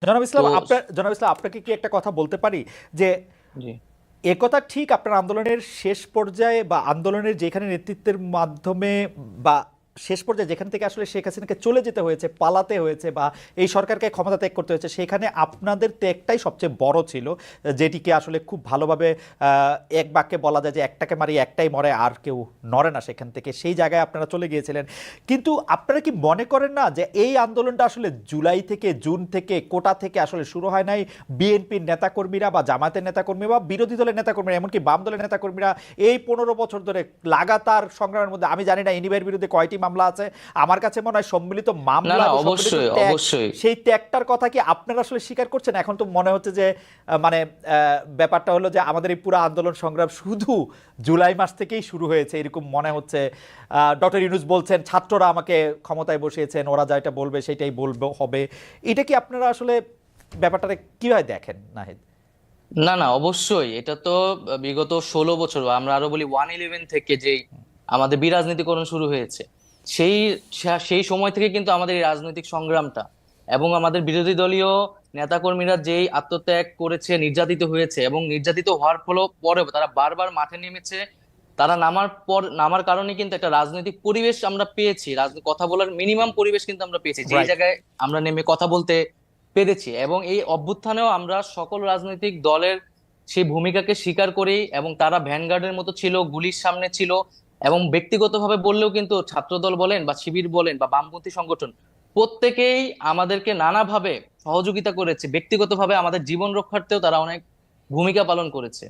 তো জনাব ইসলাম আপনাকে কি একটা কথা বলতে পারি যে জি একথা ঠিক আপনার আন্দোলনের শেষ পর্যায়ে বা আন্দোলনের যেখানে নেতৃত্বের মাধ্যমে বা শেষ পর্যায়ে যেখান থেকে আসলে শেখ হাসিনাকে চলে যেতে হয়েছে, পালাতে হয়েছে বা এই সরকারকে ক্ষমতা ত্যাগ করতে হয়েছে, সেখানে আপনাদের ত্যাগটাই সবচেয়ে বড় ছিল, যেটিকে আসলে খুব ভালোভাবে এক বাক্যে বলা যায় যে একটাকে মারি একটাই মরে, আর কেউ নড়ে না সেখান থেকে। সেই জায়গায় আপনারা চলে গিয়েছিলেন। কিন্তু আপনারা কি মনে করেন না যে এই আন্দোলনটা আসলে জুলাই থেকে, জুন থেকে, কোটা থেকে আসলে শুরু হয় নাই? বিএনপির নেতাকর্মীরা বা জামায়াতের নেতাকর্মী বা বিরোধী দলের নেতাকর্মীরা, এমনকি বাম দলের নেতাকর্মীরা এই 15 বছর ধরে লাগাতার সংগ্রামের মধ্যে, আমি জানি না ইনিবের বিরুদ্ধে কয়টি মামলা আছে, আমার কাছে মনে হয় সম্মিলিত না মামলা না এবং সম্মিলিত অবশ্যই ত্যাগ, অবশ্যই সেই ত্যাগটার কথা কি আপনারা আসলে স্বীকার করছেন? এখন তো মনে হচ্ছে যে মানে ব্যাপারটা হলো যে আমাদের এই পুরো আন্দোলন সংগ্রাম শুধু জুলাই মাস থেকেই শুরু হয়েছে এরকম মনে হচ্ছে। ডক্টর ইউনূস বলছেন ছাত্ররা আমাকে ক্ষমতায় বসিয়েছেন, ওরা যেটা বলবে সেটাই বলবে হবে। এটা কি আপনারা আসলে ব্যাপারটাকে কিভাবে দেখেন নাহিদ? না না অবশ্যই এটা তো বিগত 16 বছর বা আমরা আরো বলি 111 থেকে যেই আমাদের বিরাজনীতিকরণ শুরু হয়েছে সেই সেই সময় থেকে কিন্তু আমাদের এই রাজনৈতিক সংগ্রামটা এবং আমাদের বিরোধী দলীয় নেতাকর্মীরা যেই আত্মত্যাগ করেছে, নির্যাতিত হয়েছে এবং নির্যাতিত হওয়ার পরেও তারা বারবার মাঠে নেমেছে। তারা নামার কারণে কিন্তু একটা রাজনৈতিক পরিবেশ আমরা পেয়েছি, কথা বলার মিনিমাম পরিবেশ কিন্তু আমরা পেয়েছি, যেই রাইট। জায়গায় আমরা নেমে কথা বলতে পেরেছি। এবং এই অভ্যুত্থানেও আমরা সকল রাজনৈতিক দলের সেই ভূমিকাকে স্বীকার করি এবং তারা ভ্যানগার্ডের মতো ছিল, গুলির সামনে ছিল। এবং ব্যক্তিগতভাবে বললেও কিন্তু ছাত্রদল বলেন বা শিবির বলেন বা বামপন্থী সংগঠন প্রত্যেকেই আমাদেরকে নানাভাবে সহযোগিতা করেছে, ব্যক্তিগতভাবে আমাদের জীবন রক্ষার্থেও তারা অনেক ভূমিকা পালন করেছে।